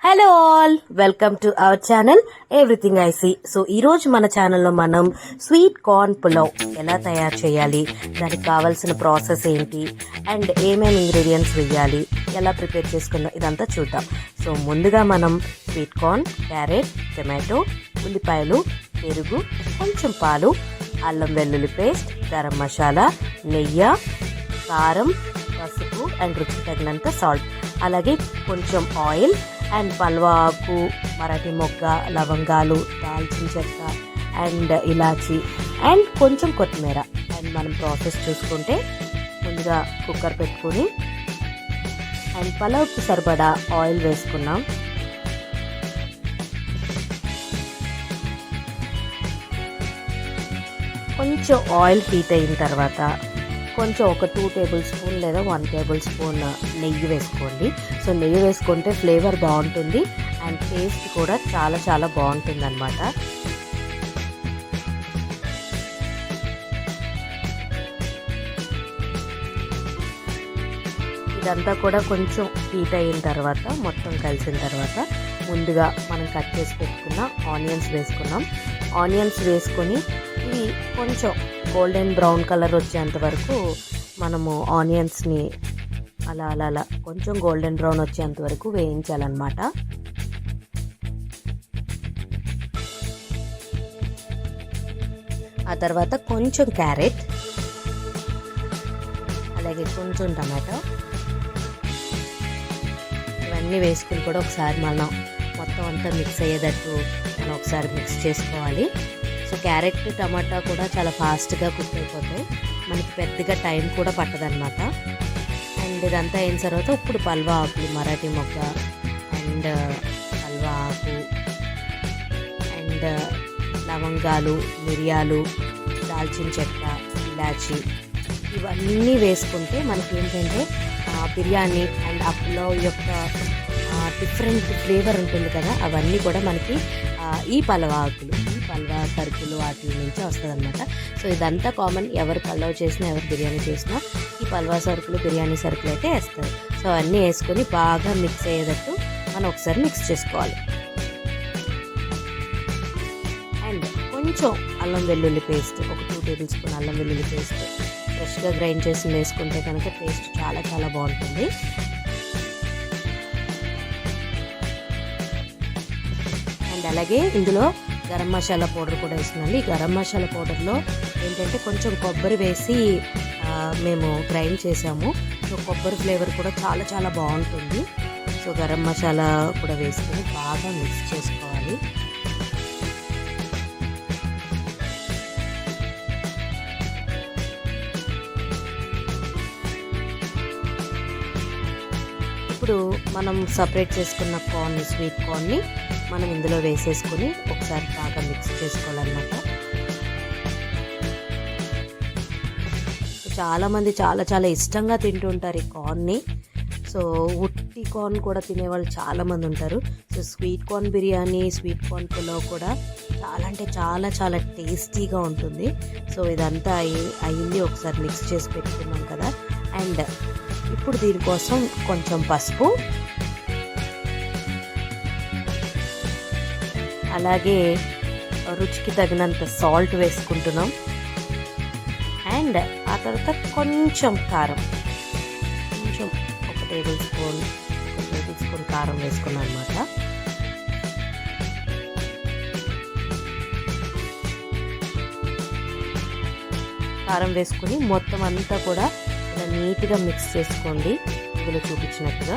Hello all, welcome to our channel everything I see. So ఈరోజు మన ఛానల్లో మనం స్వీట్ కార్న్ పులావ్ ఎలా తయారు చేయాలి, దానికి కావాల్సిన ప్రాసెస్ ఏంటి అండ్ ఏమేమి ఇంగ్రీడియంట్స్ వేయాలి, ఎలా ప్రిపేర్ చేసుకుందాం ఇదంతా చూద్దాం. సో ముందుగా మనం స్వీట్ కార్న్, క్యారెట్, టొమాటో, ఉల్లిపాయలు, పెరుగు, కొంచెం పాలు, అల్లం వెల్లుల్లి పేస్ట్, గరం మసాలా, నెయ్యి, కారం, పసుపు అండ్ రుచికి తగినంత సాల్ట్, అలాగే కొంచెం ఆయిల్ అండ్ పల్వా ఆకు, మరాఠీ మొగ్గ, లవంగాలు, దాల్చిన చెక్క అండ్ ఇలాచి అండ్ కొంచెం కొత్తిమీర. అండ్ మనం ప్రాసెస్ చూసుకుంటే ముందుగా కుక్కర్ పెట్టుకుని అండ్ పలావ్కి సరిపడా ఆయిల్ వేసుకున్నాం. కొంచెం ఆయిల్ హీట్ అయిన తర్వాత కొంచెం ఒక 2 టేబుల్ స్పూన్ లేదా 1 టేబుల్ స్పూన్ నెయ్యి వేసుకోండి. సో నెయ్యి వేసుకుంటే ఫ్లేవర్ బాగుంటుంది అండ్ టేస్ట్ కూడా చాలా చాలా బాగుంటుంది అన్నమాట. ఇదంతా కూడా కొంచెం హీట్ అయిన తర్వాత, మొత్తం కలిసిన తర్వాత ముందుగా మనం కట్ చేసి పెట్టుకున్న ఆనియన్స్ వేసుకున్నాం. ఆనియన్స్ వేసుకొని ఇవి కొంచెం గోల్డెన్ బ్రౌన్ కలర్ వచ్చేంత వరకు మనము ఆనియన్స్ని అలా అలా అలా కొంచెం గోల్డెన్ బ్రౌన్ వచ్చేంత వరకు వేయించాలన్నమాట. ఆ తర్వాత కొంచెం క్యారెట్, అలాగే కొంచెం టమాటో ఇవన్నీ వేసుకుని కూడా ఒకసారి మనం మొత్తం అంతా మిక్స్ అయ్యేటట్టు మనం ఒకసారి మిక్స్ చేసుకోవాలి. సో క్యారెట్, టమాటా కూడా చాలా ఫాస్ట్గా కుక్ అయిపోతాయి, మనకి పెద్దగా టైం కూడా పట్టదనమాట. అండ్ ఇదంతా అయిన తర్వాత ఇప్పుడు పల్వా ఆకులు, మరాఠీ మొగ్గ అండ్ పల్వా ఆకు అండ్ లవంగాలు, మిరియాలు, దాల్చిన చెక్క, ఇలాచి ఇవన్నీ వేసుకుంటే మనకి ఏంటంటే బిర్యానీ అండ్ ఆ పులావ్ యొక్క డిఫరెంట్ ఫ్లేవర్ ఉంటుంది కదా, అవన్నీ కూడా మనకి ఈ పల్వా ఆకులు, ఈ పల్వా సరుకులు వాటి నుంచి వస్తుంది అనమాట. సో ఇదంతా కామన్, ఎవరు పలావ్ చేసినా ఎవరు బిర్యానీ చేసినా ఈ పల్వా సరుకులు, బిర్యానీ సరుకులు అయితే వేస్తారు. సో అన్నీ వేసుకొని బాగా మిక్స్ అయ్యేటట్టు మనం ఒకసారి మిక్స్ చేసుకోవాలి. అండ్ కొంచెం అల్లం వెల్లుల్లి పేస్ట్, ఒక 2 టేబుల్ స్పూన్ అల్లం వెల్లుల్లి పేస్ట్ ఫ్రెష్గా గ్రైండ్ చేసి వేసుకుంటే కనుక టేస్ట్ చాలా చాలా బాగుంటుంది. అండ్ అలాగే ఇందులో గరం మసాలా పౌడర్ కూడా వేస్తున్నాను. ఈ గరం మసాలా పౌడర్లో ఏంటంటే కొంచెం కొబ్బరి వేసి మేము గ్రైండ్ చేసాము. సో కొబ్బరి ఫ్లేవర్ కూడా చాలా చాలా బాగుంటుంది. సో గరం మసాలా కూడా వేసుకొని బాగా మిక్స్ చేసుకోవాలి. ఇప్పుడు మనం సపరేట్ చేసుకున్న కార్న్, స్వీట్ కార్న్ని మనం ఇందులో వేసేసుకొని ఒకసారి బాగా మిక్స్ చేసుకోవాలన్నమాట. చాలామంది చాలా చాలా ఇష్టంగా తింటుంటారు ఈ కార్న్ని. సో ఉట్టి కార్న్ కూడా తినేవాళ్ళు చాలామంది ఉంటారు. So sweet corn biryani, sweet corn pulao కూడా చాలా అంటే చాలా చాలా టేస్టీగా ఉంటుంది. సో ఇదంతా అయింది, ఒకసారి మిక్స్ చేసి పెట్టుకున్నాం కదా. అండ్ ఇప్పుడు దీనికోసం కొంచెం పసుపు, అలాగే రుచికి తగినంత సాల్ట్ వేసుకుంటున్నాం. అండ్ ఆ తర్వాత కొంచెం కారం, కొంచెం ఒక టేబుల్ స్పూన్ కారం వేసుకున్నాం అన్నమాట. కారం వేసుకుని మొత్తం అంతా కూడా ఇలా నీట్గా మిక్స్ చేసుకోండి, ఇందులో చూపించినట్టుగా.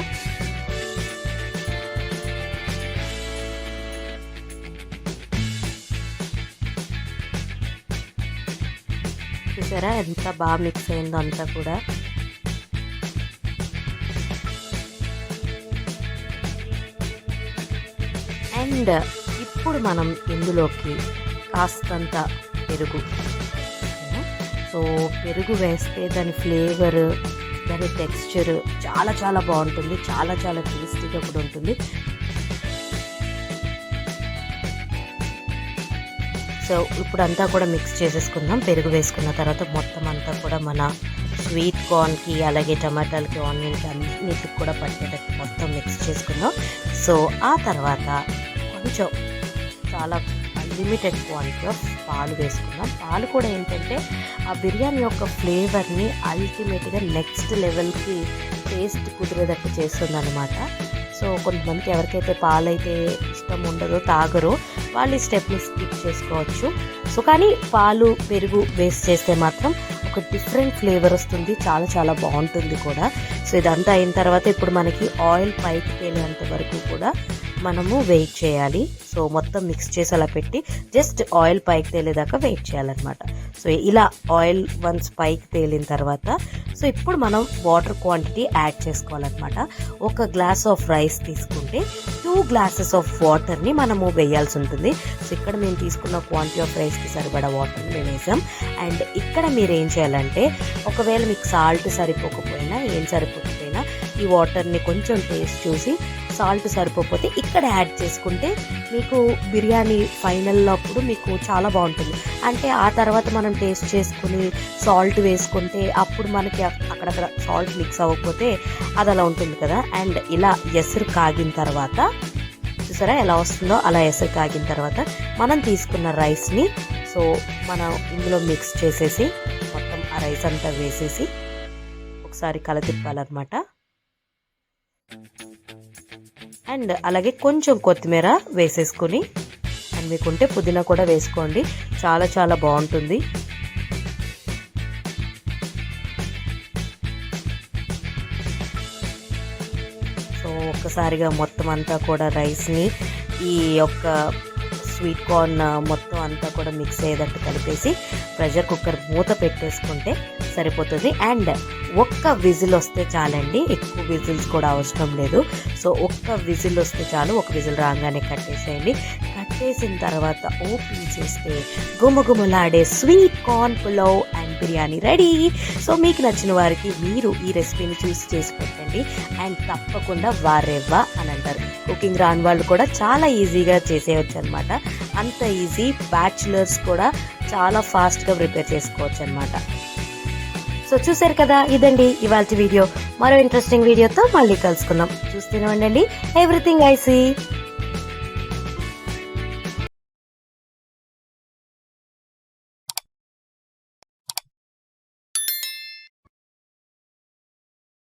చూసారా ఎంత బాగా మిక్స్ అయిందో అంతా కూడా. అండ్ ఇప్పుడు మనం ఇందులోకి కాస్తంత పెరుగు, సో పెరుగు వేస్తే దాని ఫ్లేవర్, దాని టెక్స్చర్ చాలా చాలా బాగుంటుంది, చాలా చాలా టేస్టీగా కూడా ఉంటుంది. సో ఇప్పుడు అంతా కూడా మిక్స్ చేసేసుకుందాం. పెరుగు వేసుకున్న తర్వాత మొత్తం అంతా కూడా మన స్వీట్ కార్న్కి అలాగే టమాటాలకి ఆనియన్కి అన్నిటికి కూడా పట్టేటట్టు మొత్తం మిక్స్ చేసుకుందాం. సో ఆ తర్వాత కొంచెం చాలా లిమిటెడ్ క్వాంటిటీ ఆఫ్ పాలు వేసుకుందాం. పాలు కూడా ఏంటంటే ఆ బిర్యానీ యొక్క ఫ్లేవర్ని అల్టిమేట్గా నెక్స్ట్ లెవెల్కి టేస్ట్ కుదిరేటట్టు చేస్తుంది అనమాట. సో కొంతమందికి ఎవరికైతే పాలు అయితే ఇష్టం ఉండదో, తాగరో, వాళ్ళు ఈ స్టెప్ని స్కిప్ చేసుకోవచ్చు. సో కానీ పాలు పెరుగు వేస్ట్ చేస్తే మాత్రం ఒక డిఫరెంట్ ఫ్లేవర్ వస్తుంది, చాలా చాలా బాగుంటుంది కూడా. సో ఇదంతా అయిన తర్వాత ఇప్పుడు మనకి ఆయిల్ పైకి తేలేంత వరకు కూడా మనము వెయిట్ చేయాలి. సో మొత్తం మిక్స్ చేసి అలా పెట్టి జస్ట్ ఆయిల్ పైకి తేలేదాకా వెయిట్ చేయాలన్నమాట. సో ఇలా ఆయిల్ వన్స్ పైకి తేలిన తర్వాత సో ఇప్పుడు మనం వాటర్ క్వాంటిటీ యాడ్ చేసుకోవాలన్నమాట. ఒక గ్లాస్ ఆఫ్ రైస్ తీసుకుంటే 2 గ్లాసెస్ ఆఫ్ వాటర్ని మనము వేయాల్సి ఉంటుంది. సో ఇక్కడ మేము తీసుకున్న క్వాంటిటీ ఆఫ్ రైస్కి సరిపడా వాటర్ని మేము వేసాం. అండ్ ఇక్కడ మీరు ఏం చేయాలంటే ఒకవేళ మీకు సాల్ట్ సరిపోకపోయినా ఏం సరిపోకపోయినా ఈ వాటర్ని కొంచెం టేస్ట్ చూసి సాల్ట్ సరిపోతే ఇక్కడ యాడ్ చేసుకుంటే మీకు బిర్యానీ ఫైనల్లో అప్పుడు మీకు చాలా బాగుంటుంది. అంటే ఆ తర్వాత మనం టేస్ట్ చేసుకుని సాల్ట్ వేసుకుంటే అప్పుడు మనకి అక్కడక్కడ సాల్ట్ మిక్స్ అవ్వకపోతే అది అలా ఉంటుంది కదా. అండ్ ఇలా ఎసరు కాగిన తర్వాత చూసారా ఎలా వస్తుందో, అలా ఎసరు కాగిన తర్వాత మనం తీసుకున్న రైస్ని సో మనం ఇందులో మిక్స్ చేసేసి మొత్తం ఆ రైస్ అంతా వేసేసి ఒకసారి కలతిప్పాలన్నమాట. అండ్ అలాగే కొంచెం కొత్తిమీర వేసేసుకొని అండ్ మీకుంటే పుదీనా కూడా వేసుకోండి, చాలా చాలా బాగుంటుంది. సో ఒక్కసారిగా మొత్తం అంతా కూడా రైస్ని ఈ యొక్క స్వీట్ కార్న్ మొత్తం అంతా కూడా మిక్స్ అయ్యేటట్టు కలిపేసి ప్రెషర్ కుక్కర్ మూత పెట్టేసుకుంటే సరిపోతుంది. అండ్ ఒక్క విజిల్ వస్తే చాలండి, ఎక్కువ విజిల్స్ కూడా అవసరం లేదు. సో ఒక్క విజిల్ వస్తే చాలు. ఒక విజిల్ రాగానే కట్టేసేయండి. కట్టేసిన తర్వాత ఓపెన్ చేస్తే గుమగుమలాడే sweet corn pulao and biryani ready. So మీకు నచ్చిన వారికి మీరు ఈ రెసిపీని చూసి చేసి పెట్టండి. అండ్ తప్పకుండా వారెవ్వా అని అంటారు. కుకింగ్ రాని వాళ్ళు కూడా చాలా ఈజీగా చేసేయచ్చు అనమాట. అంత ఈజీ, బ్యాచులర్స్ కూడా చాలా ఫాస్ట్గా ప్రిపేర్ చేసుకోవచ్చు అనమాట. సో చూసారు కదా, ఇదండి ఇవాల్టి వీడియో. మరో ఇంట్రెస్టింగ్ వీడియోతో మళ్ళీ కలుసుకుందాం. చూస్తూనే ఉండండి ఎవ్రీథింగ్ ఐ సీ.